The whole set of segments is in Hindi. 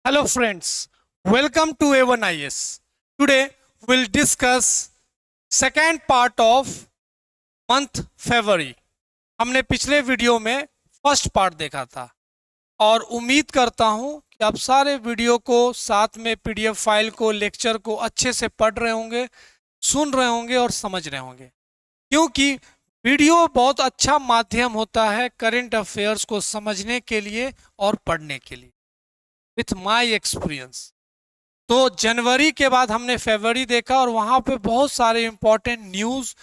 Hello friends, welcome to A1IS. Today we'll discuss second part of month February. हमने पिछले वीडियो में फर्स्ट पार्ट देखा था और उम्मीद करता हूं कि आप सारे वीडियो को साथ में पीडीएफ फाइल को लेक्चर को अच्छे से पढ़ रहे होंगे, सुन रहे होंगे और समझ रहे होंगे, क्योंकि वीडियो बहुत अच्छा माध्यम होता है करंट अफेयर्स को समझने के लिए और पढ़ने के लिए विथ माय एक्सपीरियंस। तो जनवरी के बाद हमने फरवरी देखा और वहां पे बहुत सारे इंपॉर्टेंट न्यूज़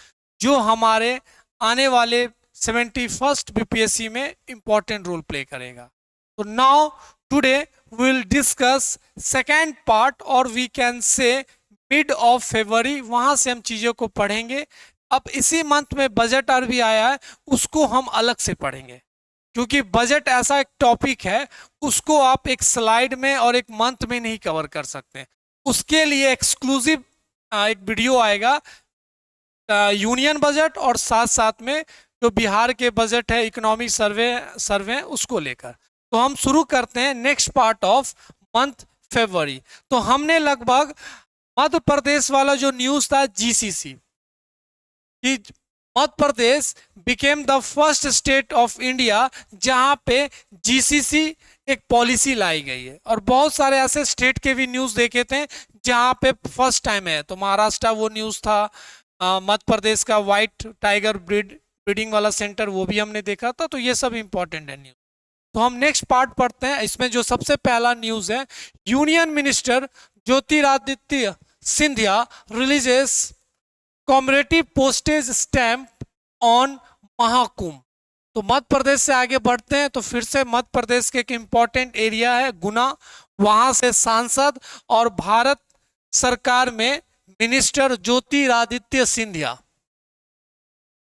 जो हमारे आने वाले 71st बीपीएससी में इंपॉर्टेंट रोल प्ले करेगा। तो now today we will discuss second part और we can say mid of February, वहां से हम चीज़ों को पढ़ेंगे। अब इसी मंथ में बजट और भी आया है, उसको हम अलग से पढ़ेंगे, क्योंकि बजट ऐसा एक टॉपिक है उसको आप एक स्लाइड में और एक मंथ में नहीं कवर कर सकते। उसके लिए एक्सक्लूसिव एक वीडियो आएगा यूनियन बजट और साथ साथ में जो बिहार के बजट है इकोनॉमिक सर्वे उसको लेकर। तो हम शुरू करते हैं नेक्स्ट पार्ट ऑफ मंथ फरवरी। तो हमने लगभग मध्य प्रदेश वाला जो न्यूज़ था जीसीसी कि Madhya Pradesh became the first state of India जहां पे जीसीसी एक पॉलिसी लाई गई है, और बहुत सारे ऐसे स्टेट के भी न्यूज़ देखे थे जहां पे फर्स्ट टाइम है। तो महाराष्ट्र वो न्यूज़ था, मध्य प्रदेश का वाइट टाइगर ब्रीडिंग वाला सेंटर वो भी हमने देखा था। तो ये सब इंपॉर्टेंट है न्यूज़। तो हम नेक्स्ट पार्ट पढ़ते हैं। इसमें जो सबसे पहला न्यूज़ है, union minister Jyotiraditya Scindia releases commemorative postage stamp on Mahakumbh. तो मध्य प्रदेश से आगे बढ़ते हैं। तो फिर से मध्य प्रदेश के एक इंपॉर्टेंट एरिया है गुना, वहां से सांसद और भारत सरकार में मिनिस्टर ज्योतिरादित्य सिंधिया,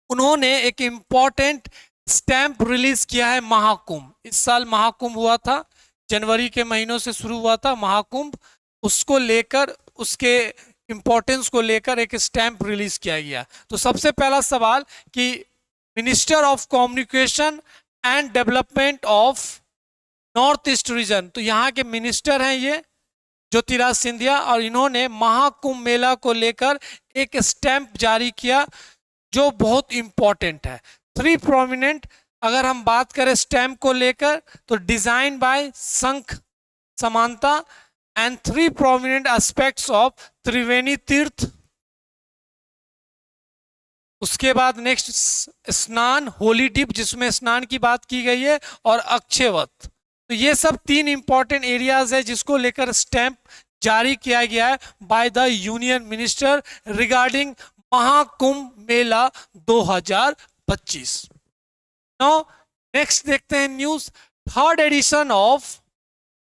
उन्होंने एक इंपॉर्टेंट स्टैंप रिलीज किया है महाकुंभ। इस साल महाकुंभ हुआ था, जनवरी के महीनों से शुरू हुआ था महाकुंभ। उसको लेकर, उसके इंपॉर्टेंस को लेकर एक स्टैंप रिलीज किया गया। तो सबसे पहला सवाल कि minister of communication and development of north east region, तो यहाँ के मिनिस्टर हैं ये ज्योतिराज सिंधिया, और इन्होंने महाकुंभ मेला को लेकर एक स्टैंप जारी किया जो बहुत इंपॉर्टेंट है। 3 प्रोमिनेंट अगर हम बात करें स्टैंप को लेकर, तो डिजाइन बाय शंख समानता एंड 3 प्रोमिनेंट एस्पेक्ट्स ऑफ त्रिवेणी तीर्थ। उसके बाद नेक्स्ट स्नान, होली डिप जिसमें स्नान की बात की गई है, और अक्षयवत। तो ये सब 3 इंपॉर्टेंट एरियाज है जिसको लेकर स्टैंप जारी किया गया है by the union minister regarding Mahakumbh Mela 2025। Now next देखते हैं news, 3rd edition of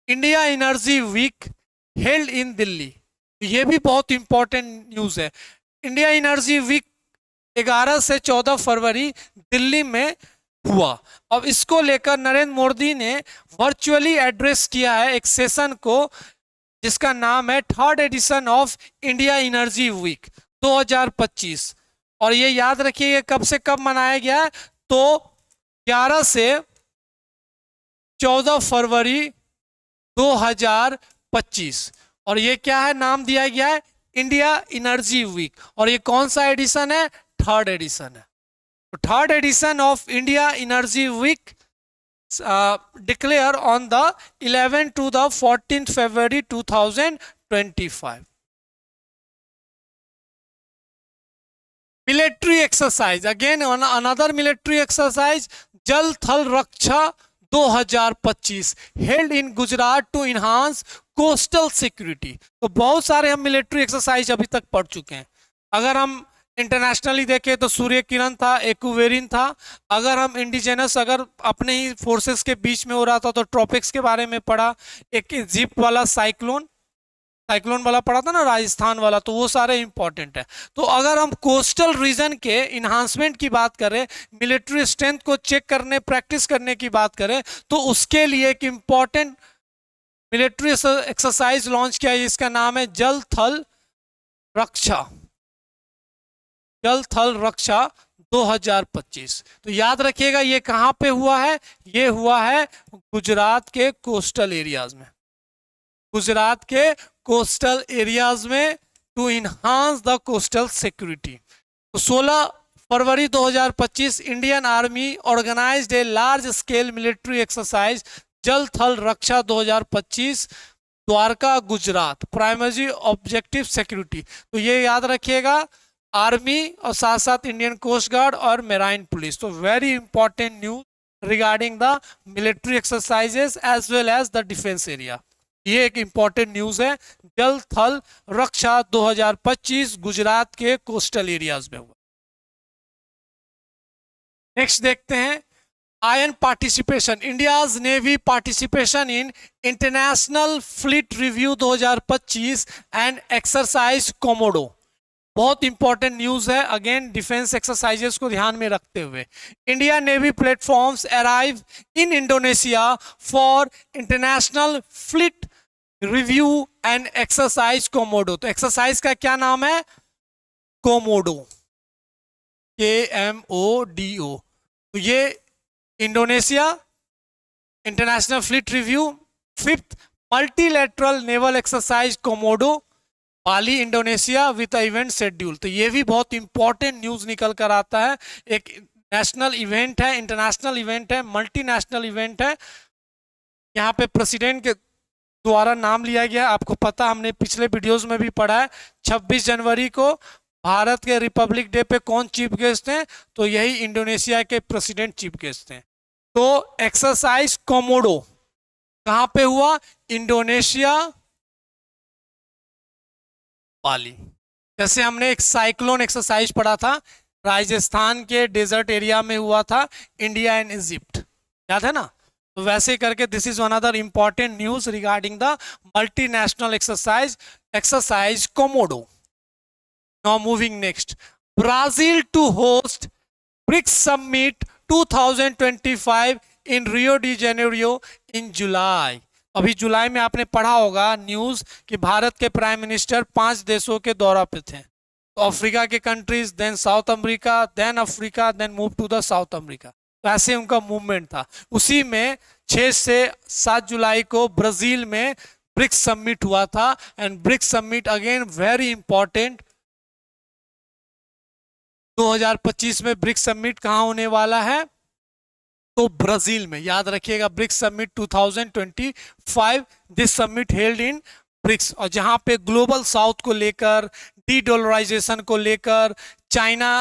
India energy week held in Delhi. ये भी बहुत इंपॉर्टेंट न्यूज है। इंडिया एनर्जी वीक 11 से 14 फरवरी दिल्ली में हुआ। अब इसको लेकर नरेंद्र मोदी ने वर्चुअली एड्रेस किया है एक सेशन को जिसका नाम है 3rd edition of India energy week 2025। और ये याद रखिए कब से कब मनाया गया है, तो 11 से 14 फरवरी 2025। और ये क्या है, नाम दिया गया है इंडिया एनर्जी वीक, और ये कौन सा एडिशन है, 3rd एडिशन है। तो 3rd edition of India energy week declare on the 11 to the 14th February 2025। Military exercise, again another military exercise, Jal Thal Raksha 2025 held in Gujarat to enhance coastal security. तो बहुत सारे हम मिलिट्री एक्सरसाइज अभी तक पढ़ चुके हैं। अगर हम इंटरनेशनली देखें तो सूर्य किरण था, एक्वेरिन था। अगर हम इंडिजिनस अगर अपने ही फोर्सेस के बीच में हो रहा था तो ट्रॉपिक्स के बारे में पढ़ा। एक इजिप्ट वाला साइक्लोन वाला पढ़ा था ना, राजस्थान वाला, तो वो सारे इंपॉर्टेंट है। तो अगर हम कोस्टल रीजन के इन्हांसमेंट की बात करें, मिलिट्री स्ट्रेंथ को चेक करने, प्रैक्टिस करने की बात करें, तो उसके लिए एक इंपॉर्टेंट मिलिट्री एक्सरसाइज लॉन्च किया है, इसका नाम है जल थल रक्षा, जल थल रक्षा 2025। तो याद रखिएगा ये कहां पे हुआ है, ये हुआ है गुजरात के कोस्टल एरियाज में। गुजरात के कोस्टल एरियाज में to enhance the coastal security. तो 16 February 2025 Indian army organised a large scale military exercise Jal Thal Raksha 2025 Dwarka Gujarat, primary objective security. तो ये याद रखिएगा, आर्मी और साथ साथ इंडियन कोस्ट गार्ड और मेराइन पुलिस। तो very important news regarding the military exercises as well as the defence area. ये एक इंपॉर्टेंट न्यूज है, जल थल रक्षा 2025 गुजरात के कोस्टल एरियाज में हुआ। नेक्स्ट देखते हैं, ion participation, India's navy participation in international fleet review 2025 and exercise Komodo. बहुत इंपॉर्टेंट न्यूज है, अगेन डिफेंस एक्सरसाइजेस को ध्यान में रखते हुए। India navy platforms arrive in Indonesia for international fleet review and exercise Komodo. तो एक्सरसाइज का क्या नाम है? Komodo, KMODO। तो ये Indonesia international fleet review, 5th multilateral naval exercise Komodo, Bali Indonesia with event schedule. तो ये भी बहुत इंपॉर्टेंट न्यूज निकल कर आता है। एक नेशनल इवेंट है, इंटरनेशनल इवेंट है, मल्टीनेशनल इवेंट है। यहाँ पे प्रेसिडेंट के द्वारा नाम लिया गया, आपको पता, हमने पिछले वीडियोस में भी पढ़ा है। 26 जनवरी को भारत के रिपब्लिक डे पे कौन चीफ गेस्ट हैं? तो यही इंडोनेशिया के प्रेसिडेंट चीफ गेस्ट हैं। तो एक्सरसाइज कोमोडो कहां पे हुआ? इंडोनेशिया, बाली। जैसे हमने एक साइक्लोन एक्सरसाइज पढ़ा था, राजस्थान के डेजर्ट एरिया में हुआ था, इंडिया एंड इजिप्ट, याद है ना? तो वैसे करके this is one other important news regarding the multinational exercise Komodo. Now moving next, Brazil to host BRICS Summit 2025 in Rio de Janeiro in July। अभी जुलाई में आपने पढ़ा होगा न्यूज कि भारत के प्राइम मिनिस्टर 5 देशों के दौरा पे थे। तो अफ्रीका के countries, then South America, then Africa, then move to the South America. तो ऐसे उनका मूवमेंट था। उसी में 6 से 7 जुलाई को ब्राजील में ब्रिक्स समिट हुआ था। And BRICS summit again very important. 2025 में ब्रिक्स समिट कहां होने वाला है? तो ब्राजील में। याद रखिएगा, BRICS summit 2025, this summit held in BRICS. और जहां पे ग्लोबल साउथ को लेकर, डी-डॉलराइजेशन को लेकर, चाइना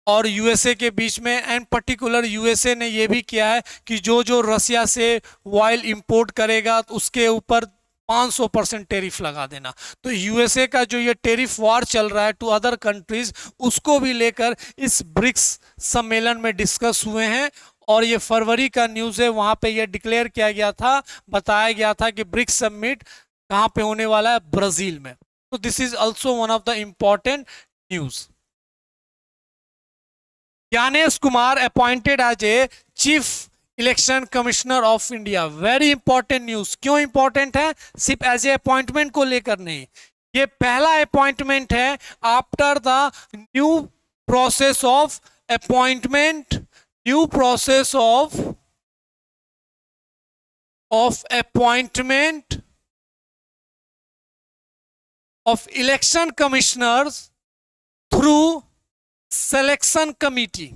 और यूएसए के बीच में, एंड पर्टिकुलर यूएसए ने यह भी किया है कि जो जो रसिया से ऑयल इंपोर्ट करेगा तो उसके ऊपर 500% टेरिफ लगा देना। तो यूएसए का जो ये टेरिफ वॉर चल रहा है टू अदर कंट्रीज, उसको भी लेकर इस ब्रिक्स सम्मेलन में डिस्कस हुए हैं। और ये फरवरी का न्यूज है, वहां पे ये डिक्लेयर किया गया था, बताया गया था कि ब्रिक्स समिट कहां पे होने वाला है? ब्राजील में। तो this is also one of the important news. Gyanesh Kumar appointed as a chief election commissioner of India. Very important news. क्यों इंपॉर्टेंट है? सिर्फ एज ए अपॉइंटमेंट को लेकर नहीं, ये पहला अपॉइंटमेंट है after the new process of appointment, new process of appointment of election commissioners through selection committee.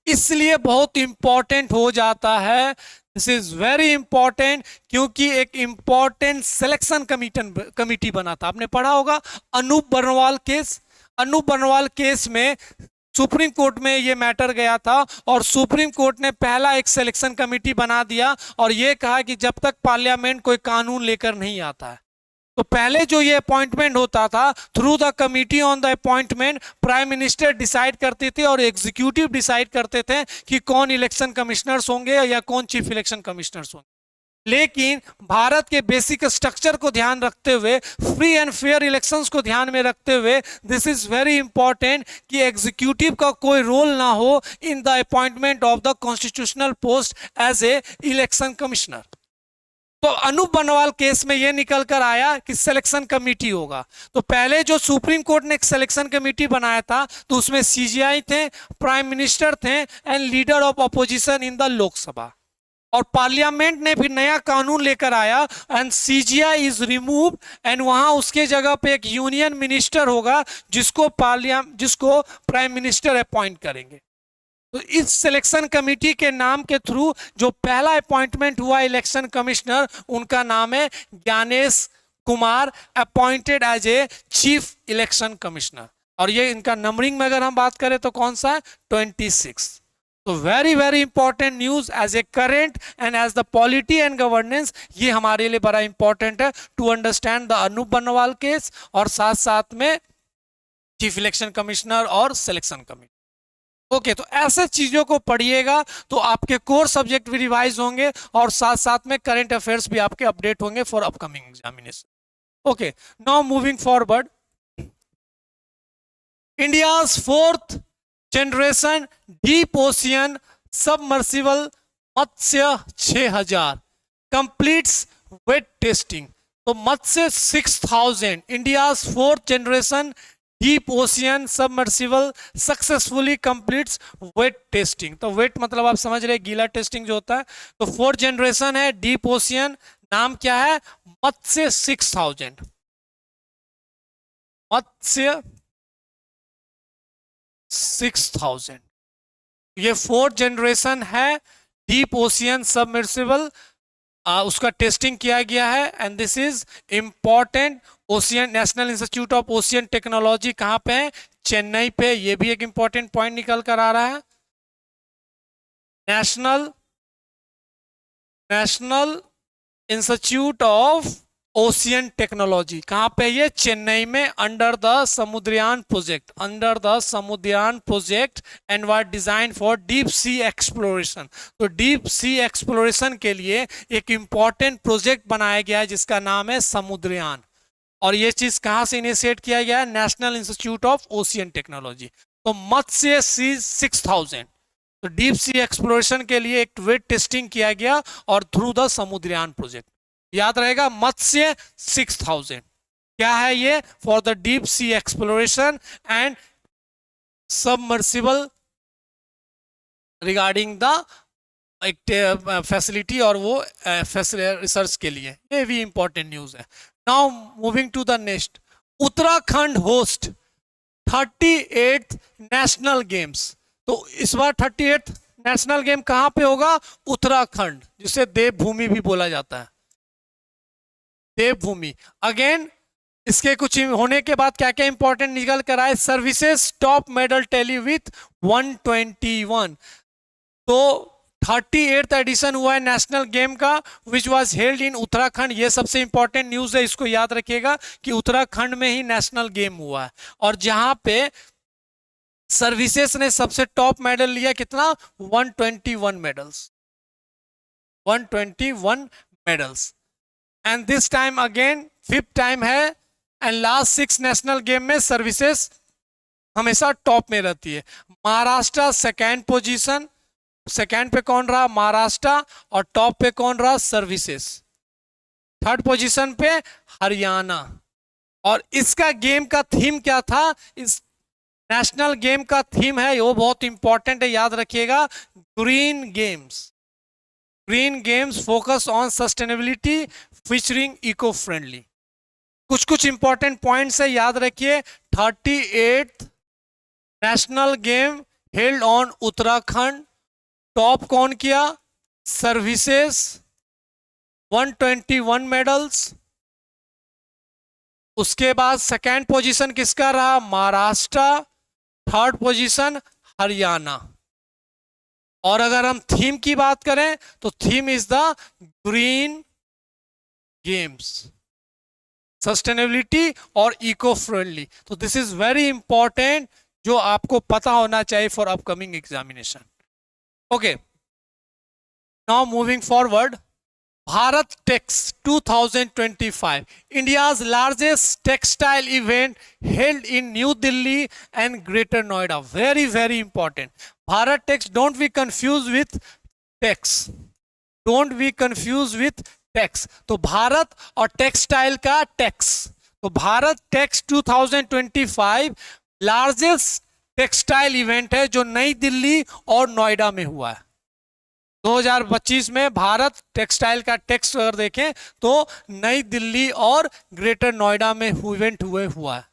इसलिए बहुत इंपॉर्टेंट हो जाता है, दिस इज वेरी इंपॉर्टेंट, क्योंकि एक इंपॉर्टेंट सिलेक्शन कमिटी बना था। आपने पढ़ा होगा अनूप बर्नवाल केस। अनूप बर्नवाल केस में सुप्रीम कोर्ट में ये मैटर गया था और सुप्रीम कोर्ट ने पहला एक सिलेक्शन कमिटी बना दिया और ये कहा कि जब तक पार्लियामेंट कोई कानून लेकर नहीं आता है, तो पहले जो ये अपॉइंटमेंट होता था through the committee on the appointment, prime minister decide करते थे और एग्जीक्यूटिव डिसाइड करते थे कि कौन इलेक्शन कमिश्नर्स होंगे या कौन चीफ इलेक्शन कमिश्नर्स होंगे। लेकिन भारत के बेसिक स्ट्रक्चर को ध्यान रखते हुए, फ्री एंड फेयर इलेक्शंस को ध्यान में रखते हुए, दिस इज वेरी इंपॉर्टेंट कि एग्जीक्यूटिव का कोई रोल ना हो in the appointment of the constitutional post as a election commissioner. तो अनूप बर्नवाल केस में यह निकल कर आया कि सिलेक्शन कमेटी होगा। तो पहले जो सुप्रीम कोर्ट ने एक सिलेक्शन कमेटी बनाया था तो उसमें सीजीआई थे, प्राइम मिनिस्टर थे and leader of opposition in the Lok Sabha. और पार्लियामेंट ने फिर नया कानून लेकर आया and CGI is remove and वहां उसके जगह पे एक यूनियन मिनिस्टर होगा जिसको प्राइम मिनिस्टर अपॉइंट करेंगे। तो इस सिलेक्शन कमेटी के नाम के थ्रू जो पहला अपॉइंटमेंट हुआ इलेक्शन कमिश्नर, उनका नाम है Gyanesh Kumar, appointed as a chief election commissioner. और ये इनका नंबरिंग में अगर हम बात करें तो कौन सा है, 26। तो very very important news as a current and as the polity and governance, ये हमारे लिए बड़ा इंपॉर्टेंट है टू अंडरस्टैंड द अनूप बनवाल केस और साथ साथ में चीफ इलेक्शन कमिश्नर और सिलेक्शन कमेटी। ओके, तो ऐसे चीजों को पढ़िएगा तो आपके कोर सब्जेक्ट भी रिवाइज होंगे और साथ साथ में करंट अफेयर्स भी आपके अपडेट होंगे for upcoming examination. Okay, now moving forward, India's 4th generation deep ocean submersible Matsya 6000 completes wet testing. तो Matsya 6000, India's 4th generation deep ocean submersible successfully completes wet testing. तो वेट मतलब आप समझ रहे, गीला टेस्टिंग जो होता है। तो 4th जनरेशन है डीप ओशियन, नाम क्या है, मत्स्य 6000, मत्स्य 6000। ये 4th जनरेशन है डीप ओशियन सबमर्सिबल, उसका टेस्टिंग किया गया है and this is important. Ocean national institute of ocean technology कहां पे है, चेन्नई पे। ये भी एक इंपॉर्टेंट पॉइंट निकल कर आ रहा है। National institute of ocean technology कहां पे, ये चेन्नई में, under the Samudrayaan project and was design for deep sea exploration. तो डीप सी एक्सप्लोरेशन के लिए एक इंपॉर्टेंट प्रोजेक्ट बनाया गया है जिसका नाम है समुद्रयान। और ये चीज कहां से इनिशिएट किया गया है, national institute of ocean technology. तो मत्स्य 6000, तो डीप सी एक्सप्लोरेशन के लिए एक वेट टेस्टिंग किया गया और थ्रू द समुद्रयान प्रोजेक्ट। याद रहेगा, मत्स्य 6000 क्या है ये, for the deep sea exploration and submersible regarding the facility और वो रिसर्च के लिए। ये भी इंपॉर्टेंट न्यूज है। Now moving to the next, Uttarakhand host 38th national games. तो इस बार 38th नेशनल गेम कहां पे होगा, उत्तराखंड, जिसे देवभूमि भी बोला जाता है, देवभूमि। अगेन इसके कुछ होने के बाद क्या क्या इंपॉर्टेंट निकल कर आए, services top medal tally with 121। तो 38th एडिशन हुआ है नेशनल गेम का which was held in Uttarakhand. ये सबसे इंपॉर्टेंट न्यूज है, इसको याद रखिएगा कि उत्तराखंड में ही नेशनल गेम हुआ है और जहां पे सर्विसेज ने सबसे टॉप मेडल लिया, कितना, 121 medals, 121 medals. And this time again 5th time है एंड लास्ट 6 नेशनल गेम में सर्विसेज हमेशा टॉप में रहती है। महाराष्ट्र सेकेंड पोजीशन, सेकेंड पे कौन रहा, महाराष्ट्र, और टॉप पे कौन रहा, सर्विसेज। 3rd पोजीशन पे हरियाणा। और इसका गेम का थीम क्या था, इस नेशनल गेम का थीम है, वो बहुत इंपॉर्टेंट है, याद रखिएगा, green games. Green games focus on sustainability featuring eco friendly. कुछ कुछ इंपॉर्टेंट पॉइंट्स है, याद रखिए। 38th national game held on Uttarakhand, top कौन किया, सर्विसेज, 121 मेडल्स। उसके बाद सेकेंड पोजीशन किसका रहा, महाराष्ट्र, 3rd पोजीशन हरियाणा। और अगर हम थीम की बात करें तो theme is the green games, sustainability और इको फ्रेंडली। तो दिस इज वेरी इंपॉर्टेंट, जो आपको पता होना चाहिए for upcoming examination. Okay, now moving forward, Bharat Tex 2025, India's largest textile event held in New Delhi and Greater Noida. Very very important. Bharat Tex, don't be confused with tex. Don't be confused with tex. तो भारत और टेक्सटाइल का टैक्स। तो Bharat Tex 2025 largest textile event है जो नई दिल्ली और नोएडा में हुआ है। 2025 में भारत टेक्सटाइल का टैक्स अगर देखें तो नई दिल्ली और ग्रेटर नोएडा में इवेंट हुआ है।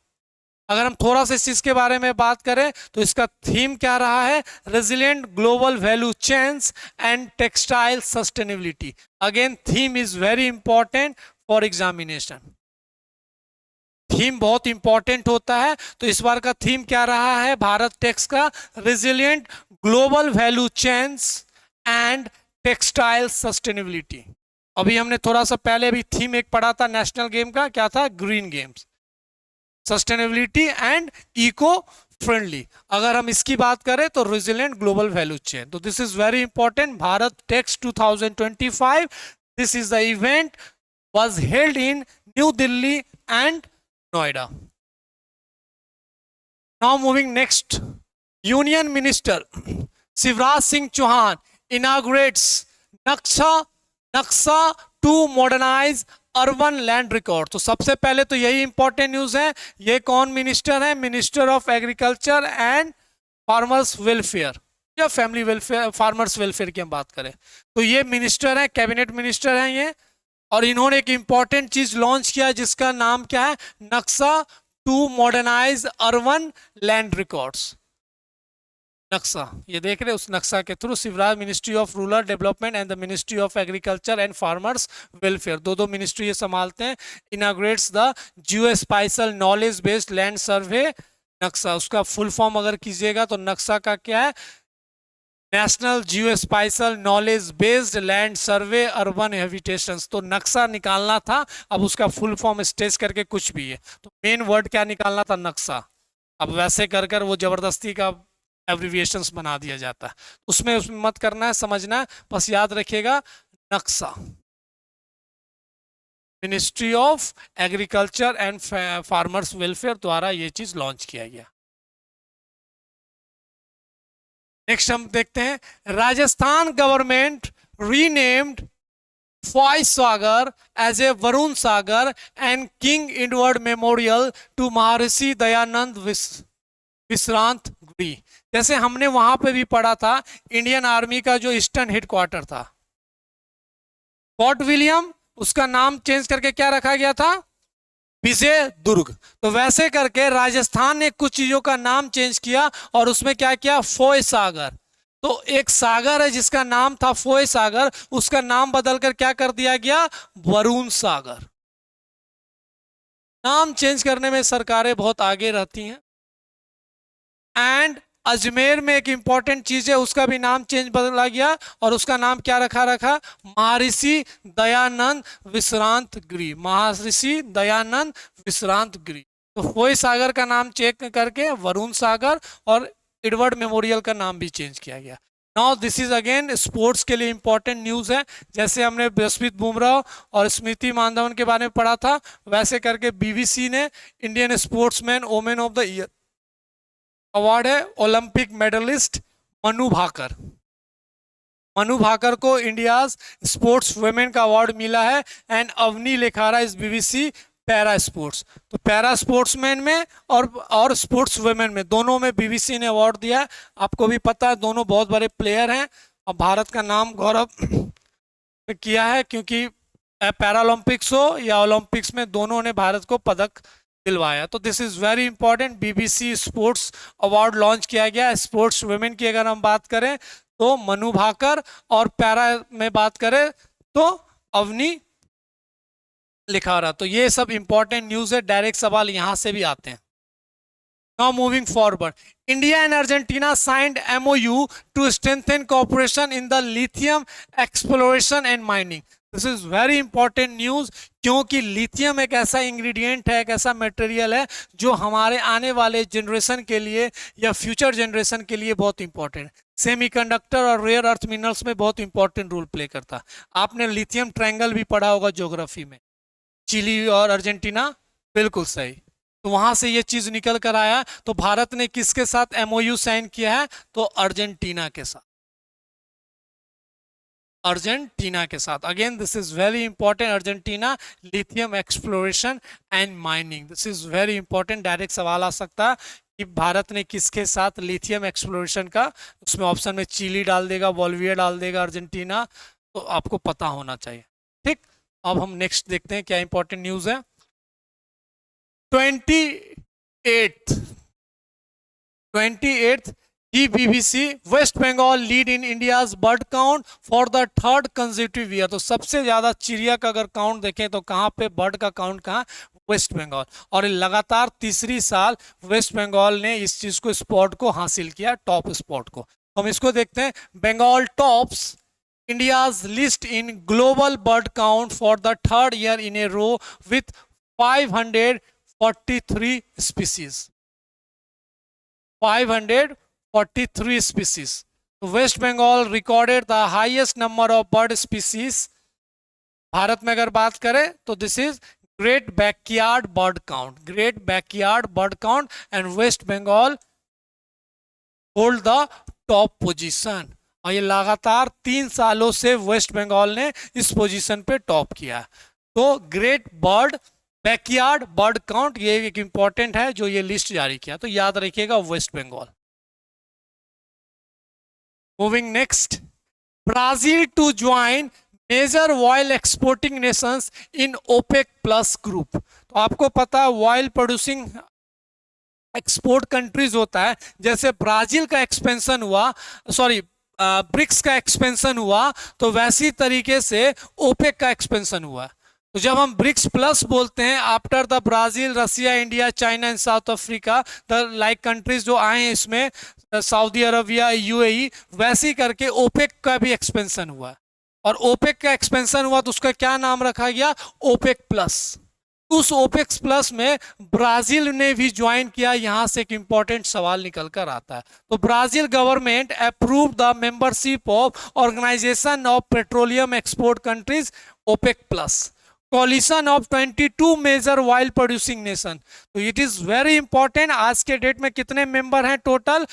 अगर हम थोड़ा सा इस चीज के बारे में बात करें तो इसका थीम क्या रहा है, resilient global value chains and textile sustainability. Again theme is very important for examination, theme बहुत इंपॉर्टेंट होता है। तो इस बार का थीम क्या रहा है भारत टेक्स का, resilient global value chains and textile sustainability. अभी हमने थोड़ा सा पहले भी थीम एक पढ़ा था नेशनल गेम का, क्या था, green games, sustainability and eco friendly. अगर हम इसकी बात करें तो रेजिलिएंट ग्लोबल वैल्यू चेन, तो this is very important. Bharat Tex 2025, this is the event was held in New Delhi and Noida. Now moving next, Union Minister Shivraj Singh Chauhan inaugurates Naksha to modernize urban land record. तो सबसे पहले तो यही इंपॉर्टेंट न्यूज है। ये कौन मिनिस्टर है, minister of agriculture and farmers welfare या फैमिली वेलफेयर, फार्मर्स वेलफेयर की हम बात करें तो ये मिनिस्टर है, कैबिनेट मिनिस्टर है ये, और इन्होंने एक इंपॉर्टेंट चीज लॉन्च किया जिसका नाम क्या है, Naksha to modernize urban land records. Naksha, ये देख रहे हैं, उस नक्शा के through Shivraj ministry of rural development and the ministry of agriculture and farmers welfare, दो मिनिस्ट्री ये संभालते हैं। Inaugurates the geospatial knowledge based land survey Naksha. उसका फुल फॉर्म अगर कीजिएगा तो नक्शा का क्या है, national geospatial knowledge based land survey urban habitations. तो नक्शा निकालना था, अब उसका फुल फॉर्म स्टेज करके कुछ भी है, तो मेन वर्ड क्या निकालना था, नक्शा। अब वैसे कर कर वो जबरदस्ती का एब्रिविएशंस बना दिया जाता है, उसमें मत करना है, समझना है, बस याद रखिएगा नक्शा। Ministry of agriculture and farmers welfare द्वारा ये चीज लॉन्च किया गया। नेक्स्ट हम देखते हैं, Rajasthan government renamed Foy Sagar as a Varun Sagar and King Edward Memorial to Maharshi Dayanand विश्रांत गृह। जैसे हमने वहां पे भी पढ़ा था, इंडियन आर्मी का जो ईस्टर्न हेडक्वार्टर था फोर्ट विलियम, उसका नाम चेंज करके क्या रखा गया था, विजय दुर्ग। तो वैसे करके राजस्थान ने कुछ चीजों का नाम चेंज किया और उसमें क्या किया, फोय सागर। तो एक सागर है जिसका नाम था फोय सागर, उसका नाम बदलकर क्या कर दिया गया, वरुण सागर। नाम चेंज करने में सरकारें बहुत आगे रहती हैं। एंड अजमेर में एक इंपॉर्टेंट चीज है, उसका भी नाम चेंज बदला गया और उसका नाम क्या रखा महर्षि दयानंद विश्रांत गृह, महर्षि दयानंद विश्रांत गृह। तो फोय सागर का नाम चेंज करके वरुण सागर और एडवर्ड मेमोरियल का नाम भी चेंज किया गया। Now this is again sports के लिए इंपॉर्टेंट न्यूज है। जैसे हमने जसप्रीत बुमराह और स्मृति मानधवन के बारे में पढ़ा था, वैसे करके बीबीसी ने Indian sportsman women of the year award है ओलंपिक मेडलिस्ट मनु भाकर। मनु भाकर को इंडिया स्पोर्ट्स वुमेन का अवार्ड मिला है। एंड अवनी लेखारा इस बीबीसी पैरा स्पोर्ट्स। तो पैरा स्पोर्ट्समैन में और स्पोर्ट्स वुमेन में दोनों में बीबीसी ने अवार्ड दिया है। आपको भी पता है दोनों बहुत बड़े प्लेयर हैं और भारत का नाम गौरव किया है, क्योंकि पैरालंपिक्स हो या ओलंपिक्स में दोनों ने भारत को पदक दिलवाया। तो this is very important. BBC sports award launch किया गया। स्पोर्ट्स वुमेन की अगर हम बात करें तो मनु भाकर और पैरा में बात करें तो अवनी लिखारा। तो ये सब इंपॉर्टेंट न्यूज है, डायरेक्ट सवाल यहां से भी आते हैं। Now moving forward, India and Argentina signed MOU to strengthen cooperation in the lithium exploration and mining. This is very important news, क्योंकि लिथियम एक ऐसा इंग्रेडिएंट है, एक ऐसा मटेरियल है जो हमारे आने वाले जनरेशन के लिए या फ्यूचर जनरेशन के लिए बहुत इंपॉर्टेंट है। सेमीकंडक्टर और रेयर अर्थ मिनरल्स में बहुत इंपॉर्टेंट रोल प्ले करता है। आपने लिथियम ट्रायंगल भी पढ़ा होगा ज्योग्राफी में, चिली और अर्जेंटीना, बिल्कुल सही। तो वहां से ये चीज निकल कर आया। तो भारत ने किसके साथ एमओयू साइन किया है, तो अर्जेंटीना के साथ, अर्जेंटीना के साथ। Again this is very important, Argentina lithium exploration and mining, this is very important. Direct सवाल आ सकता है कि भारत ने किसके साथ लिथियम एक्सप्लोरेशन का, उसमें ऑप्शन में चिली डाल देगा, बोलिविया डाल देगा, अर्जेंटीना, तो आपको पता होना चाहिए। ठीक, अब हम नेक्स्ट देखते हैं क्या इंपॉर्टेंट न्यूज है। 28th GBBC West Bengal lead in India's bird count for the third consecutive year. तो सबसे ज्यादा चिड़िया का अगर काउंट देखें तो कहाँ पे बर्ड का काउंट, कहाँ, वेस्ट बंगाल। और लगातार तीसरी साल वेस्ट बंगाल ने इस चीज को, स्पॉट को हासिल किया, टॉप स्पॉट को। हम इसको देखते हैं। Bengal tops India's list in global bird count for the third year in a row with 543 species. 543 species. West Bengal recorded the highest number of bird species. भारत में अगर बात करें तो this is great backyard bird count, great backyard bird count, and West Bengal hold the top position. और ये लगातार 3 सालों से वेस्ट बंगाल ने इस पोजीशन पे टॉप किया। तो great bird backyard bird count ये एक इंपॉर्टेंट है जो ये लिस्ट जारी किया, तो याद रखिएगा West Bengal. Moving next, Brazil to join major oil exporting nations in OPEC plus group. तो आपको पता है ऑयल प्रोड्यूसिंग एक्सपोर्ट कंट्रीज होता है, जैसे ब्राजील का एक्सपेंशन हुआ, ब्रिक्स का एक्सपेंशन हुआ, तो वैसी तरीके से ओपेक का एक्सपेंशन हुआ। तो जब हम ब्रिक्स प्लस बोलते हैं, after the Brazil, Russia, India, China and South Africa, the like countries जो आए हैं इसमें, सऊदी अरबिया, यूएई, वैसे करके ओपेक का भी एक्सपेंशन हुआ। और ओपेक का एक्सपेंशन हुआ तो उसका क्या नाम रखा गया, ओपेक प्लस। उस ओपेक प्लस में ब्राजील ने भी ज्वाइन किया। यहां से एक इंपॉर्टेंट सवाल निकल कर आता है। तो Brazil government approve the membership of organisation of petroleum export countries OPEC plus, coalition of 22 major oil producing nation. तो इट इज वेरी इंपॉर्टेंट। आज के डेट में कितने मेंबर हैं total,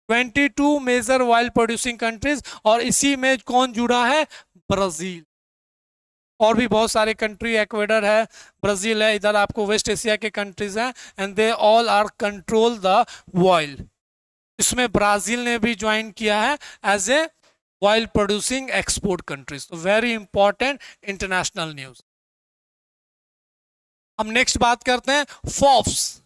22 major oil producing countries. और इसी में कौन जुड़ा है, ब्राजील। और भी बहुत सारे कंट्री, इक्वेडर है, ब्राजील है, इधर आपको वेस्ट एशिया के कंट्रीज हैं, and they all are control the oil. इसमें ब्राजील ने भी ज्वाइन किया है as a while producing export countries। तो very important international news। हम नेक्स्ट बात करते हैं Forbes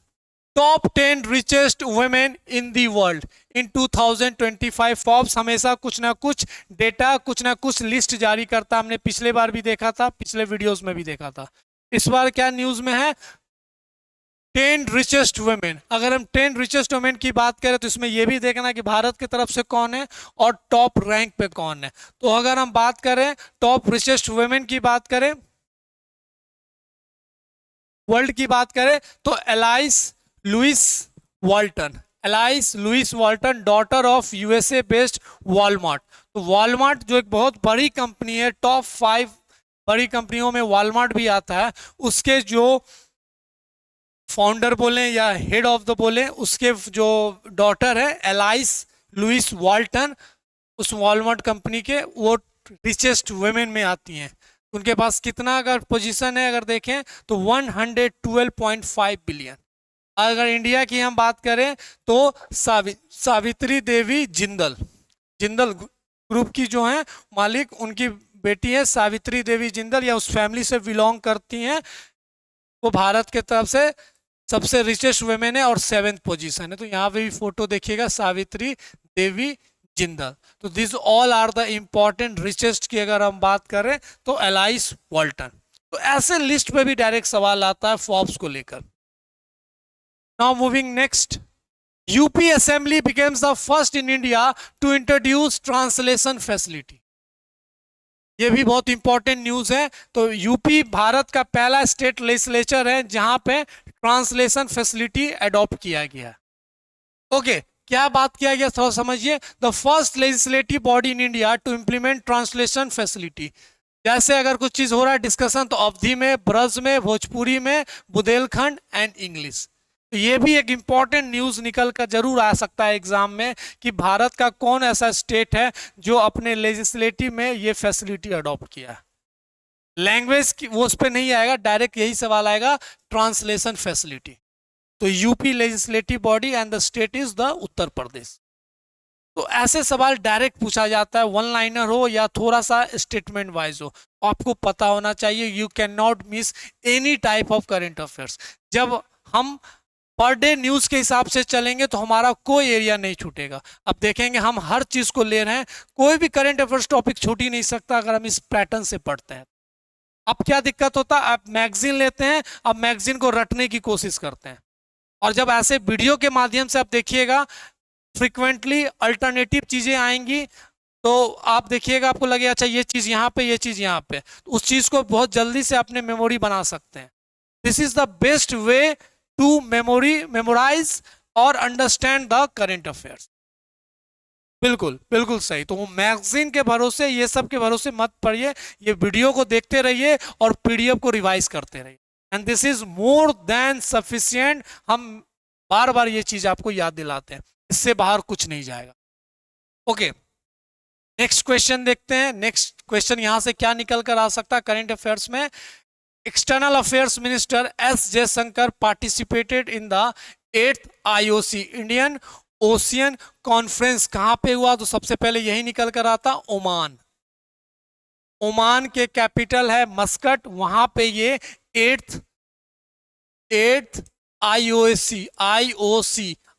top 10 richest women in the world in 2025। Forbes हमेशा कुछ ना कुछ डेटा, कुछ ना कुछ लिस्ट जारी करता। हमने पिछले बार भी देखा था, पिछले वीडियोस में भी देखा था। इस बार क्या न्यूज में है, 10 रिचेस्ट वुमेन। अगर हम 10 रिचेस्ट वुमेन की बात करें तो इसमें यह भी देखना कि भारत की तरफ से कौन है और टॉप रैंक पे कौन है। तो अगर हम बात करें टॉप रिचेस्ट वुमेन की बात करें, वर्ल्ड की बात करें, तो Alice Louise Walton, Alice Louise Walton, daughter of USA based Walmart. तो वॉलमार्ट जो एक बहुत बड़ी कंपनी है, टॉप 5 बड़ी कंपनियों में वॉलमार्ट भी आता है, उसके जो फाउंडर बोले या हेड ऑफ द बोले, उसके जो डॉटर है एलाइस लुइस वाल्टन, उस वॉलमार्ट कंपनी के वो रिचेस्ट वुमेन में आती हैं। उनके पास कितना अगर पोजीशन है, अगर देखें तो 112.5 बिलियन। अगर इंडिया की हम बात करें तो सावित्री देवी जिंदल, जिंदल ग्रुप की जो है मालिक, उनकी बेटी है सावित्री देवी जिंदल, या उस फैमिली से बिलोंग करती हैं। वो भारत के तरफ से सबसे रिचेस्ट वुमेन है और 7th पोजीशन है। तो यहाँ पे भी फोटो देखिएगा, सावित्री देवी जिंदल। तो this all are the important richest की अगर हम बात करें तो एलाइस वाल्टन। तो ऐसे लिस्ट पे भी डायरेक्ट सवाल आता है फोर्ब्स को लेकर। Now moving next, UP assembly becomes the first in India to introduce translation facility. ये भी बहुत इंपॉर्टेंट न्यूज है। तो यूपी भारत का पहला स्टेट लेजिस्लेचर है जहां पे ट्रांसलेशन फैसिलिटी अडॉप्ट किया गया। ओके, क्या बात किया गया थोड़ा समझिए। The first legislative body in India to implement translation facility. जैसे अगर कुछ चीज हो रहा है डिस्कशन, तो अवधी में, ब्रज में, भोजपुरी में, बुंदेलखंड एंड इंग्लिश। तो ये भी एक इंपॉर्टेंट न्यूज निकल कर जरूर आ सकता है एग्जाम में कि भारत का कौन ऐसा स्टेट है जो अपने लेजिस्लेटिव में ये फैसिलिटी अडॉप्ट किया। लैंग्वेज की वो उस पर नहीं आएगा, डायरेक्ट यही सवाल आएगा, ट्रांसलेशन फैसिलिटी। तो UP legislative body and the state is the Uttar Pradesh. तो ऐसे सवाल डायरेक्ट पूछा जाता है, वन लाइनर हो या थोड़ा सा स्टेटमेंट वाइज हो, आपको पता होना चाहिए। You can not miss any type of current affairs. जब हम पर डे न्यूज के हिसाब से चलेंगे तो हमारा कोई एरिया नहीं छूटेगा। अब देखेंगे हम हर चीज को ले रहे हैं, कोई भी करंट अफेयर्स टॉपिक छूट ही नहीं सकता अगर हम इस पैटर्न से पढ़ते हैं। अब क्या दिक्कत होता है, आप मैगजीन लेते हैं, अब मैगजीन को रटने की कोशिश करते हैं, और जब ऐसे वीडियो के माध्यम से आप देखिएगा फ्रिक्वेंटली अल्टरनेटिव चीजें आएंगी, तो आप देखिएगा आपको लगेगा अच्छा ये चीज यहाँ पे, ये चीज यहाँ पे, तो उस चीज को बहुत जल्दी से अपने मेमोरी बना सकते हैं। This is the best way to memorise और अंडरस्टैंड द करेंट अफेयर्स। बिल्कुल बिल्कुल सही। तो वो मैगजीन के भरोसे, ये सब के भरोसे मत पढ़िए, ये वीडियो को देखते रहिए और पीडीएफ को रिवाइज करते रहिए, and this is more than sufficient. हम बार बार ये चीज आपको याद दिलाते हैं, इससे बाहर कुछ नहीं जाएगा। ओके, नेक्स्ट क्वेश्चन देखते हैं। नेक्स्ट क्वेश्चन यहां से क्या निकल कर आ सकता है करेंट अफेयर्स में। External affairs minister S Jaishankar participated in the 8th IOC Indian ocean conference. कहां पे हुआ, तो सबसे पहले यही निकल कर आता ओमान। ओमान के कैपिटल है मस्कट, वहां पे ये 8th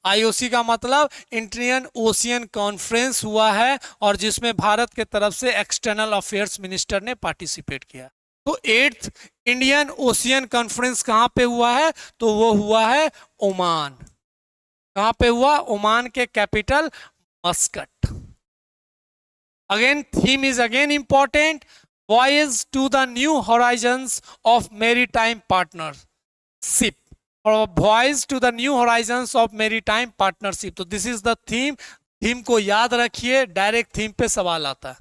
IOC का मतलब इंडियन ओशियन कॉन्फ्रेंस हुआ है, और जिसमें भारत के तरफ से एक्सटर्नल अफेयर्स मिनिस्टर ने पार्टिसिपेट किया। तो 8th इंडियन ओशियन कॉन्फ्रेंस कहां पे हुआ है, तो वो हुआ है ओमान। कहां पे हुआ, ओमान के capital Muscat. Again theme is again important, voyage to the new horizons of maritime partnership, voyage to the new horizons of maritime partnership. तो this is the theme. Theme को याद रखिए, डायरेक्ट थीम पे सवाल आता है।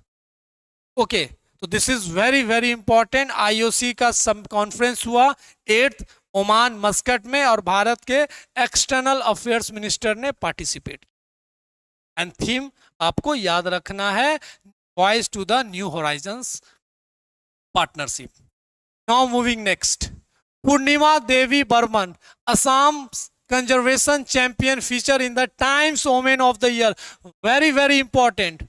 ओके, तो this is very very important. IOC का कॉन्फ्रेंस हुआ 8th ओमान मस्कट में, और भारत के एक्सटर्नल अफेयर्स मिनिस्टर ने पार्टिसिपेट किया। एंड थीम आपको याद रखना है, voice to the new horizons partnership. Now moving next, Purnima Devi Barman, Assam conservation champion, feature in the Times women of the year. Very very important,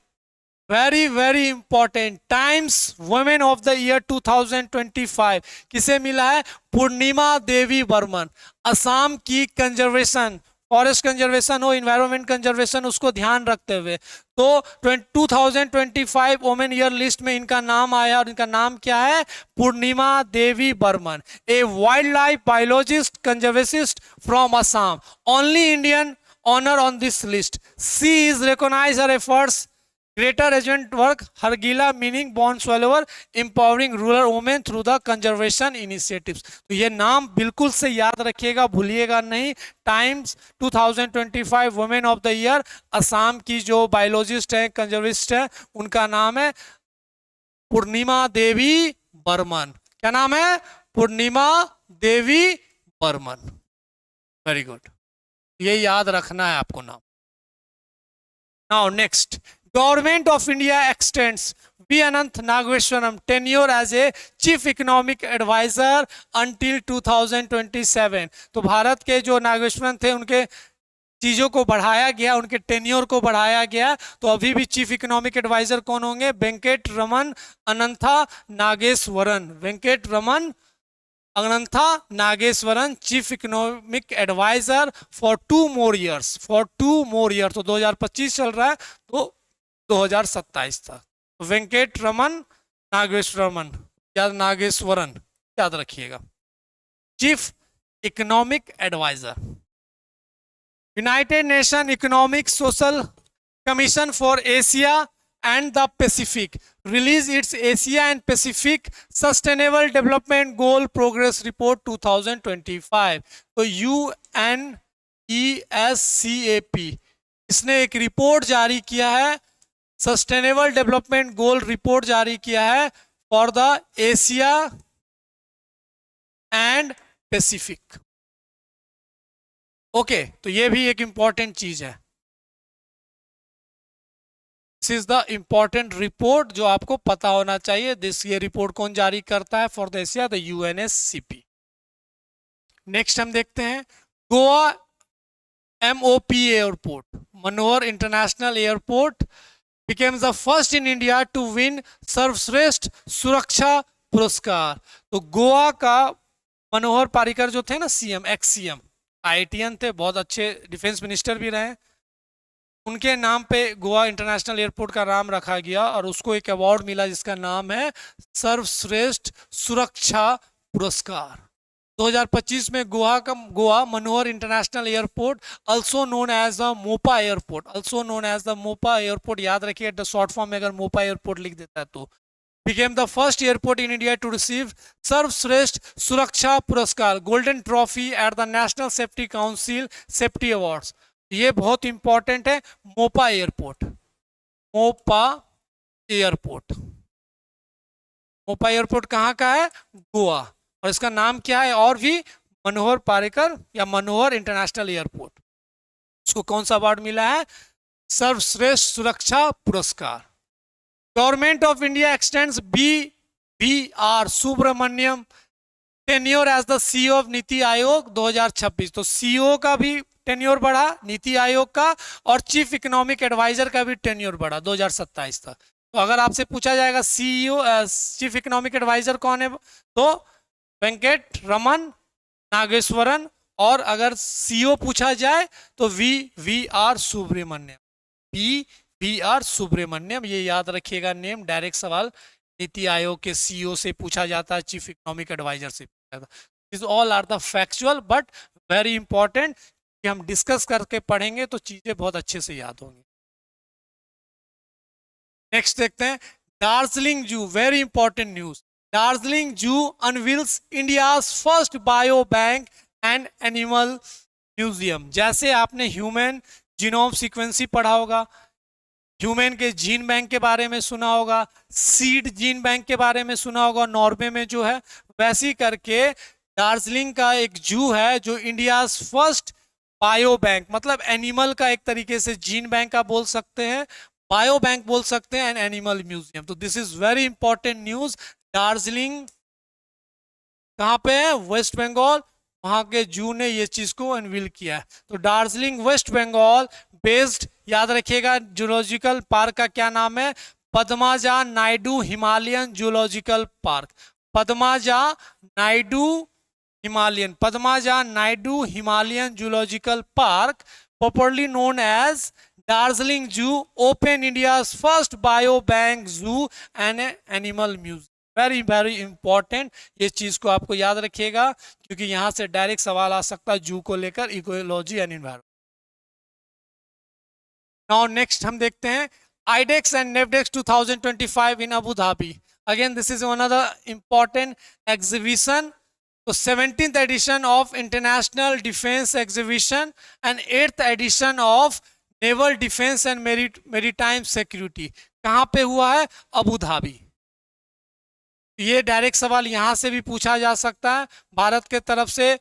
very very important, Times women of the year 2025 किसे मिला है, पूर्णिमा देवी बर्मन। असम की कंजर्वेशन, फॉरेस्ट कंजर्वेशन हो, इन्वायरमेंट कंजर्वेशन, उसको ध्यान रखते हुए तो 2025 वुमेन ईयर लिस्ट में इनका नाम आया, और इनका नाम क्या है, Purnima Devi Barman, a wildlife biologist conservationist from Assam, only Indian honour on this list. She is recognize her efforts greater agent work, Hargila meaning born swallower, empowering rural women through the conservation initiatives। तो ये नाम बिल्कुल से याद रखिएगा, भूलिएगा नहीं। Times 2025 women of the year, Assam की जो बायोलॉजिस्ट है, कंजर्विस्ट है, उनका नाम है पूर्णिमा देवी बर्मन। क्या नाम है, पूर्णिमा देवी बर्मन। वेरी गुड, ये याद रखना है आपको नाम। Now next, Government of India extends V. Ananth Nageshwaram tenure as a Chief Economic Advisor until 2027। तो भारत के जो नागेश्वरन थे उनके चीज़ों को बढ़ाया गया, उनके टेन्योर को बढ़ाया गया। तो अभी भी चीफ इकोनॉमिक एडवाइजर कौन होंगे, Venkat Raman Anantha Nageswaran. Venkat Raman Anantha Nageswaran, chief economic adviser for 2 more years, for 2 more years। तो 2025 चल रहा है, तो 2027 तक। वेंकट रमन नागेश्वरन, नागेश्वरन याद रखिएगा, chief economic advisor. United Nation economic social commission for Asia and the Pacific release its Asia and Pacific sustainable development goal progress report 2025। तो UNESCAP इसने एक रिपोर्ट जारी किया है, सस्टेनेबल डेवलपमेंट गोल रिपोर्ट जारी किया है for the Asia and Pacific. Okay, तो ये भी एक इंपॉर्टेंट चीज है। This is the important report जो आपको पता होना चाहिए। ये रिपोर्ट कौन जारी करता है for the Asia, the UNSCP। Next हम देखते हैं, Goa MOP airport, Manohar international airport became the first in India to win सर्वश्रेष्ठ सुरक्षा पुरस्कार। तो गोवा का मनोहर पारिकर जो थे ना, सीएम, एक्स सीएम, IITian थे, बहुत अच्छे डिफेंस मिनिस्टर भी रहे, उनके नाम पे गोवा इंटरनेशनल एयरपोर्ट का नाम रखा गया और उसको एक अवार्ड मिला जिसका नाम है सर्वश्रेष्ठ सुरक्षा पुरस्कार। 2025 में Goa Manohar international airport, also known as the Mopa airport, also known as the Mopa airport, याद रखिए शॉर्ट फॉर्म में अगर मोपा एयरपोर्ट लिख देता है तो, became the first airport in India to receive सर्वश्रेष्ठ सुरक्षा पुरस्कार, golden trophy at the national safety council safety awards. ये बहुत इंपॉर्टेंट है, Mopa airport, Mopa airport, Mopa airport कहाँ का है? गोवा, और इसका नाम क्या है? और भी मनोहर पारिकर या मनोहर इंटरनेशनल एयरपोर्ट, उसको कौन सा अवार्ड मिला है? सर्वश्रेष्ठ सुरक्षा पुरस्कार। Government of India extends BVR Subrahmanyam tenure as the CEO of NITI Aayog 2026। तो CEO का भी टेन्योर बढ़ा, नीति आयोग का, और चीफ इकोनॉमिक एडवाइजर का भी टेन्योर बढ़ा 2027 तक। तो अगर आपसे पूछा जाएगा CEO चीफ इकोनॉमिक एडवाइजर कौन है, तो वेंकट रमन नागेश्वरन, और अगर CEO पूछा जाए तो VVR सुब्रमण्यम, VVR सुब्रमण्यम, ये याद रखिएगा नेम, डायरेक्ट सवाल नीति आयोग के CEO से पूछा जाता है, चीफ इकोनॉमिक एडवाइजर से पूछा जाता है। This all are the factual but very important, कि हम डिस्कस करके पढ़ेंगे तो चीजें बहुत अच्छे से याद होंगी। नेक्स्ट देखते हैं, दार्जिलिंग जू, very important news. Darjeeling zoo unveils India's first bio bank and animal museum. जैसे आपने ह्यूमन जीनोम सीक्वेंसी पढ़ा होगा, ह्यूमन के जीन बैंक के बारे में सुना होगा, सीड जीन बैंक के बारे में सुना होगा नॉर्वे में जो है, वैसी करके दार्जिलिंग का एक जू है जो इंडिया फर्स्ट बायो बैंक, मतलब एनिमल का एक तरीके से जीन बैंक आप बोल सकते हैं, बायो बैंक बोल सकते हैं, एंड एनिमल म्यूजियम। तो this is very important news. Darjeeling कहाँ पे है? वेस्ट बंगाल, वहां के जू ने ये चीज को अनवील किया है। तो दार्जिलिंग वेस्ट बंगाल बेस्ड, याद रखिएगा जूलॉजिकल पार्क का क्या नाम है? Padmaja Naidu Himalayan zoological park, Padmaja Naidu Himalayan, Padmaja Naidu Himalayan zoological park, popularly known as Darjeeling zoo, open India's first bio bank zoo and animal museum. Very very important, ये चीज को आपको याद रखिएगा क्योंकि यहां से डायरेक्ट सवाल आ सकता है जू को लेकर, ecology and environment. Now next हम देखते हैं IDEX and NAVDEX 2025 in Abu Dhabi. Again this is one of the important exhibition. तो 17th edition of international defence exhibition and 8th edition of naval defence and maritime security कहां पे हुआ है? Abu Dhabi. ये डायरेक्ट सवाल यहां से भी पूछा जा सकता है, भारत के तरफ से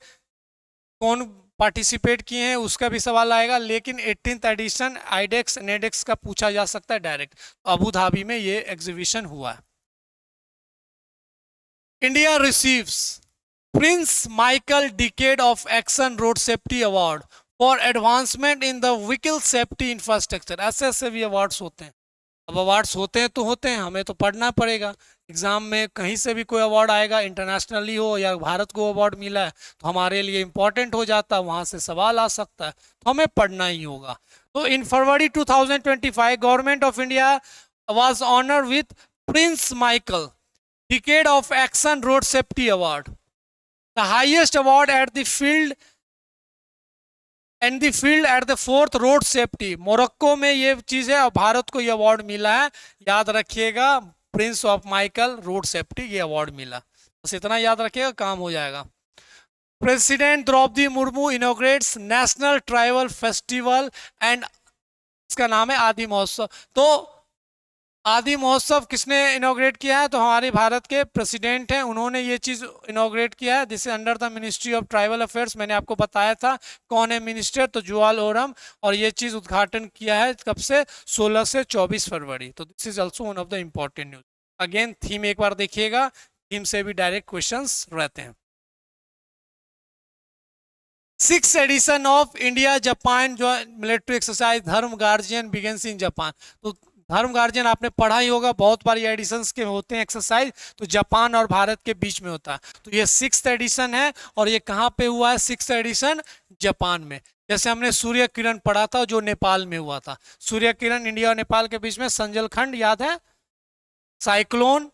कौन पार्टिसिपेट किए हैं उसका भी सवाल आएगा, लेकिन 18th एडिशन आईडेक्स नेडेक्स का पूछा जा सकता है डायरेक्ट। अबू धाबी में ये एग्जीबिशन हुआ है। India receives Prince Michael decade of action road safety award for advancement in the vehicle safety infrastructure. ऐसे भी अवार्ड्स होते हैं। अब अवार्ड्स होते हैं तो होते हैं, हमें तो पढ़ना पड़ेगा। एग्जाम में कहीं से भी कोई अवार्ड आएगा, इंटरनेशनली हो या भारत को अवार्ड मिला है तो हमारे लिए इंपॉर्टेंट हो जाता है, वहां से सवाल आ सकता है, तो हमें पढ़ना ही होगा। तो in February 2025 government of India was honour with Prince Michael decade of action road safety award, the highest award at the field and the field at the 4th road safety. Morocco में ये चीज है और भारत को ये अवार्ड मिला है, याद रखिएगा, Prince of Michael road safety ये अवार्ड मिला। बस इतना याद रखिएगा, काम हो जाएगा। President Draupadi Murmu inaugurates national tribal festival and, इसका नाम है आदि महोत्सव। तो आदि महोत्सव किसने इनॉग्रेट किया है? तो हमारे भारत के प्रेसिडेंट हैं, उन्होंने ये चीज इनॉग्रेट किया है। This is under the ministry of tribal affairs. मैंने आपको बताया था कौन है मिनिस्टर, तो जुवाल ओरम, और ये चीज उद्घाटन किया है कब से? 16 से 24 फरवरी। तो this is also one of the important news. Again theme एक बार देखिएगा, थीम से भी डायरेक्ट क्वेश्चंस रहते हैं। Six edition of India Japan जो मिलिट्री एक्सरसाइज धर्म गार्जियन बिगेन्स इन जापान। तो धर्म गार्जियन आपने पढ़ा ही होगा, बहुत बार ये एडिशंस के होते हैं एक्सरसाइज, तो जापान और भारत के बीच में होता है। तो ये सिक्स एडिशन है और ये कहाँ पे हुआ है? सिक्स एडिशन जापान में। जैसे हमने सूर्य किरण पढ़ा था जो नेपाल में हुआ था, सूर्य किरण इंडिया और नेपाल के बीच में, संजलखंड याद है, साइक्लोन,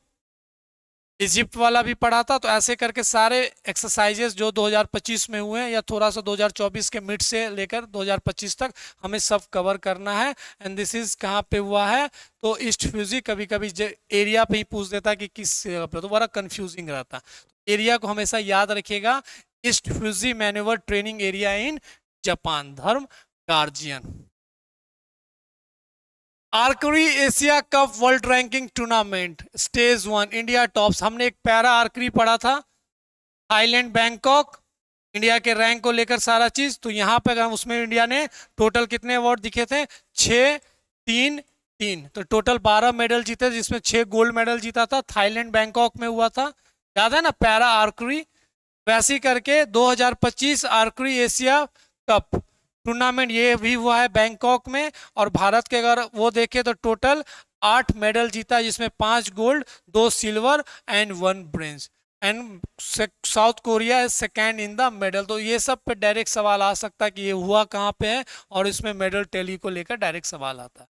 इजिप्ट वाला भी पढ़ा था। तो ऐसे करके सारे एक्सरसाइजेस जो 2025 में हुए हैं या थोड़ा सा 2024 के मिड से लेकर 2025 तक हमें सब कवर करना है। एंड दिस इज कहाँ पे हुआ है? तो ईस्ट फ्यूजी। कभी कभी एरिया पे ही पूछ देता है कि किस जगह पे, तो बड़ा कंफ्यूजिंग रहता है। एरिया को हमेशा याद रखिएगा, East Fuji manoeuvre training area in Japan, Dharma guardian. Archery Asia cup world ranking tournament stage 1 India tops. हमने एक पैरा आर्करी पढ़ा था, थाईलैंड बैंकॉक, इंडिया के रैंक को लेकर सारा चीज। तो यहाँ पे अगर उसमें इंडिया ने टोटल कितने अवार्ड दिखे थे? 6, 3, 3, तो टोटल 12 मेडल जीते, जिसमें 6 गोल्ड मेडल जीता था, थाईलैंड बैंकॉक में हुआ था, याद है ना, पैरा आर्करी। वैसे करके 2025 आर्करी एशिया कप टूर्नामेंट ये भी हुआ है बैंकॉक में। और भारत के अगर वो देखे तो टोटल 8 मेडल जीता, जिसमें 5 gold, 2 silver and 1 bronze. And south Korea is second in the medal. तो ये सब पे डायरेक्ट सवाल आ सकता है कि ये हुआ कहाँ पे है, और इसमें मेडल टैली को लेकर डायरेक्ट सवाल आता है।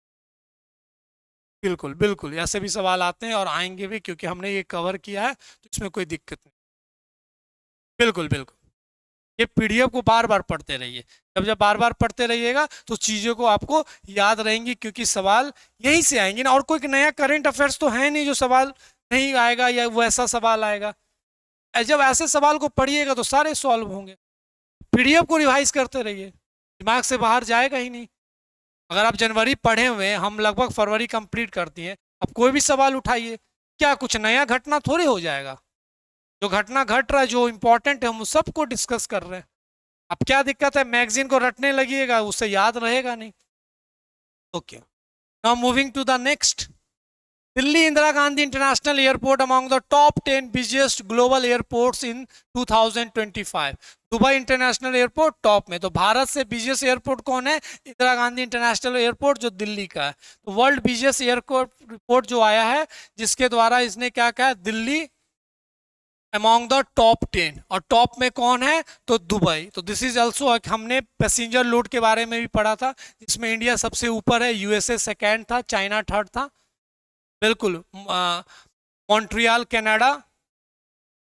बिल्कुल बिल्कुल, ऐसे भी सवाल आते हैं और आएंगे भी, क्योंकि हमने ये कवर किया है, तो इसमें कोई दिक्कत नहीं। बिल्कुल बिल्कुल, ये पीडीएफ को बार बार पढ़ते रहिए। जब जब बार बार पढ़ते रहिएगा तो चीज़ों को आपको याद रहेंगी, क्योंकि सवाल यहीं से आएंगे ना। और कोई नया करंट अफेयर्स तो है नहीं जो सवाल नहीं आएगा या वो ऐसा सवाल आएगा। जब ऐसे सवाल को पढ़िएगा तो सारे सॉल्व होंगे। पीडीएफ को रिवाइज करते रहिए, दिमाग से बाहर जाएगा ही नहीं। अगर आप जनवरी पढ़े हुए हैं, हम लगभग फरवरी कंप्लीट करती हैं, अब कोई भी सवाल उठाइए, क्या कुछ नया घटना थोड़ी हो जाएगा? जो घटना घट रहा है, जो इंपॉर्टेंट है, हम सबको डिस्कस कर रहे हैं। अब क्या दिक्कत है? मैगजीन को रटने लगिएगा, उससे याद रहेगा नहीं। Okay, now moving to the next. Delhi Indira Gandhi international airport among the top 10 busiest global airports in 2025। Dubai international airport top में। तो भारत से बिजिएस्ट एयरपोर्ट कौन है? इंदिरा गांधी इंटरनेशनल एयरपोर्ट, जो दिल्ली का है। तो वर्ल्ड बिजिएस्ट एयरपोर्ट रिपोर्ट जो आया है, जिसके द्वारा इसने क्या कहा? दिल्ली अमॉन्ग द टॉप 10, और टॉप में कौन है? तो दुबई। तो दिस इज ऑल्सो, हमने पैसेंजर लोड के बारे में भी पढ़ा था, जिसमें इंडिया सबसे ऊपर है, यूएसए सेकेंड था, चाइना थर्ड था। बिल्कुल, मॉन्ट्रियल कनाडा,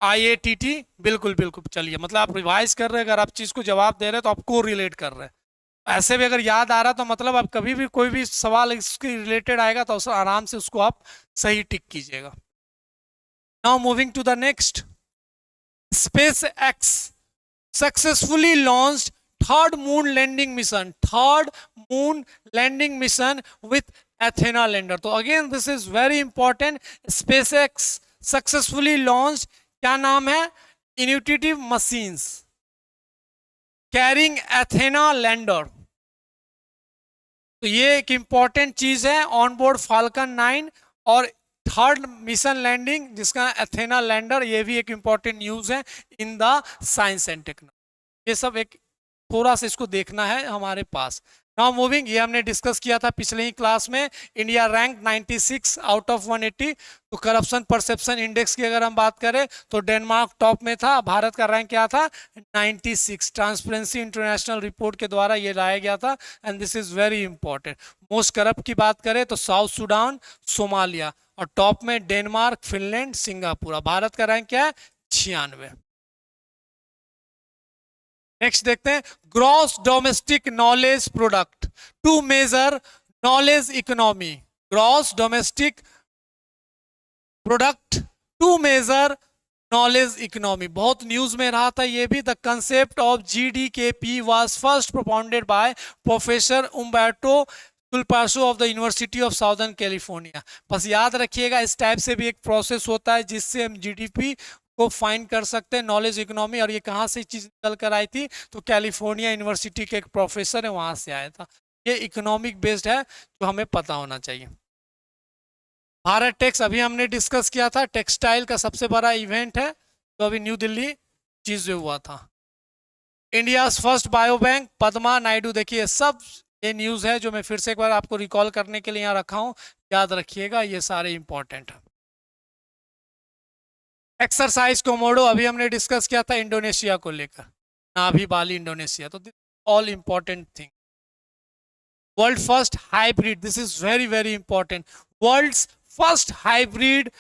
आईएटीटी, बिल्कुल बिल्कुल। चलिए, मतलब आप रिवाइज कर रहे हैं, अगर आप चीज़ को जवाब दे रहे हैं तो आपको रिलेट कर रहे हैं। ऐसे भी अगर याद आ रहा तो मतलब आप कभी भी कोई भी सवाल इसके रिलेटेड आएगा तो आराम से उसको आप सही टिक कीजिएगा। Now moving to the next. SpaceX successfully launched third moon landing mission with Athena lander। तो again this is very important, SpaceX successfully launched, क्या नाम है? Intuitive machines carrying Athena lander। तो ये एक इंपॉर्टेंट चीज है, ऑन बोर्ड फाल्कन 9 और थर्ड मिशन लैंडिंग जिसका एथेना लैंडर, ये भी एक इंपॉर्टेंट न्यूज है in the science and technology. ये सब एक थोड़ा सा इसको देखना है हमारे पास। नाउ मूविंग, ये हमने डिस्कस किया था पिछले ही क्लास में। India rank 96 out of 180। तो करप्शन परसेप्शन इंडेक्स की अगर हम बात करें तो डेनमार्क टॉप में था, भारत का रैंक क्या था? 96। ट्रांसपेरेंसी इंटरनेशनल रिपोर्ट के द्वारा ये लाया गया था, and this is very important. Most corrupt की बात करें तो साउथ सूडान, सोमालिया, और टॉप में डेनमार्क, फिनलैंड, सिंगापुर। भारत का रैंक क्या है? 96। नेक्स्ट देखते हैं, gross domestic knowledge product to measure knowledge economy. Gross domestic product to measure knowledge economy, बहुत न्यूज में रहा था ये भी। The concept of GDKP was first propounded by professor Umberto Kulpaso of the university of southern California. बस याद रखिएगा, इस टाइप से भी एक प्रोसेस होता है जिससे हम GDP को फाइंड कर सकते हैं, नॉलेज इकोनॉमी। और ये कहाँ से चीज निकल कर आई थी? तो कैलिफोर्निया यूनिवर्सिटी के एक प्रोफेसर है, वहां से आया था। ये इकोनॉमिक बेस्ड है, जो हमें पता होना चाहिए। भारत टेक्स अभी हमने डिस्कस किया था, टेक्सटाइल का सबसे बड़ा इवेंट है, तो अभी न्यू दिल्ली चीज हुआ था। India first bio bank Padma Naidu, देखिए सब ये न्यूज है जो मैं फिर से एक बार आपको रिकॉल करने के लिए यहाँ रखा हूं, याद रखिएगा, ये सारे इंपॉर्टेंट है। एक्सरसाइज कोमोडो अभी हमने डिस्कस किया था इंडोनेशिया को लेकर, नाभी बाली इंडोनेशिया, तो all important thing. World first hybrid, this is very very important, world first hybrid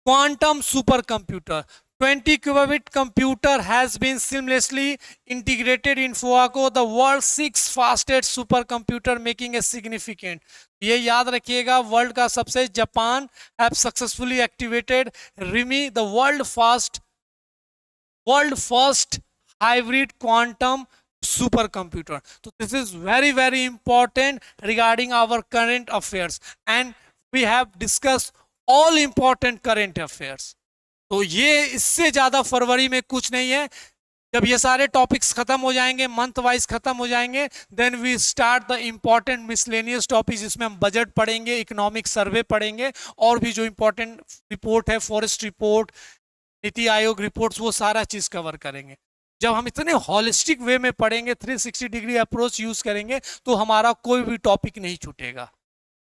quantum supercomputer, 20 qubit computer has been seamlessly integrated in FOACO, the world's 6th fastest supercomputer, making a significant, ये याद रखिएगा, वर्ल्ड का सबसे, Japan have successfully activated Rimi, the world first hybrid quantum supercomputer. So this is very very important regarding our current affairs and we have discussed all important current affairs. तो ये इससे ज्यादा फरवरी में कुछ नहीं है। जब ये सारे टॉपिक्स खत्म हो जाएंगे, मंथ वाइज खत्म हो जाएंगे, then we start the important miscellaneous topics, जिसमें हम बजट पढ़ेंगे, इकोनॉमिक सर्वे पढ़ेंगे, और भी जो इंपॉर्टेंट रिपोर्ट है, forest report, NITI Aayog reports, वो सारा चीज कवर करेंगे। जब हम इतने हॉलिस्टिक वे में पढ़ेंगे, 360 डिग्री अप्रोच यूज करेंगे, तो हमारा कोई भी टॉपिक नहीं छूटेगा।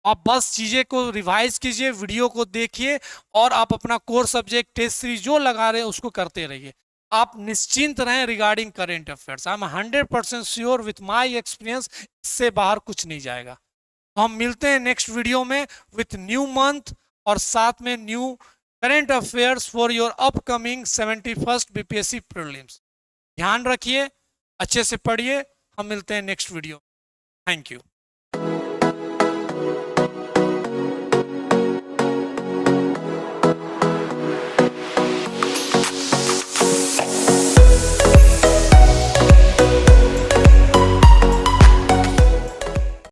आप बस चीजें को रिवाइज कीजिए, वीडियो को देखिए, और आप अपना कोर सब्जेक्ट टेस्ट सीरीज जो लगा रहे हैं उसको करते रहिए। आप निश्चिंत रहें regarding current affairs. I am 100% sure with my experience, इससे बाहर कुछ नहीं जाएगा। तो हम मिलते हैं नेक्स्ट वीडियो में विथ न्यू मंथ और साथ में new current affairs for your upcoming 71st BPSC prelims. ध्यान रखिए, अच्छे से पढ़िए, हम मिलते हैं नेक्स्ट वीडियो। Thank you.